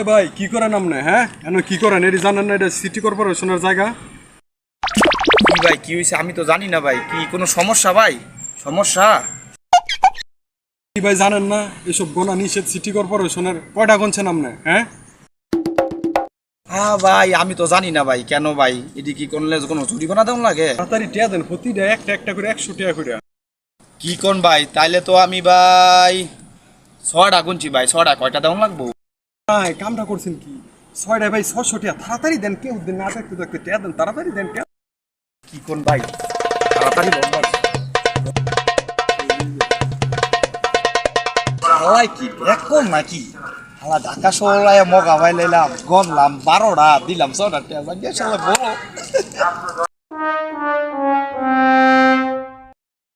ভাই কি করেন আপনি? হ্যাঁ কেন কি করেন এটি জানেন না? এটা সিটি কর্পোরেশনের জায়গা। কি ভাই কি হয়েছে আমি তো জানি না ভাই, কি কোনো সমস্যা ভাই? সমস্যা? কি ভাই জানেন না এসব গোনা নিষেধ সিটি কর্পোরেশনের? কয়টা গুনছেন আপনি? হ্যাঁ হ্যাঁ ভাই আমি তো জানি না ভাই, কেন ভাই এটি কি করলে কোনো জরিমানা দেওয়া লাগে? তাড়াতাড়ি টিয়া দেন, প্রতিটা একটা একটা করে 100 টাকা করে। কি কোন ভাই, তাইলে তো আমি ভাই ছয়টা গুনছি ভাই, ছয়টা কয়টা দেওয়া লাগবো? ভাই কামটা করছেন কি? 6টায় ভাই 600 টাকা, তাড়াতাড়ি দেন, কেউ দেন না দেখতে দেখতে টিয়া দেন, তাড়াতাড়ি দেন টিয়া। কি কোন ভাই, তাড়াতাড়ি বল ভাই। হালাই কি এখন নাকি? হালা ঢাকা শহরায় মগা ভাই লাইলাম, গনলাম 12টা, দিলাম 6টা, বড়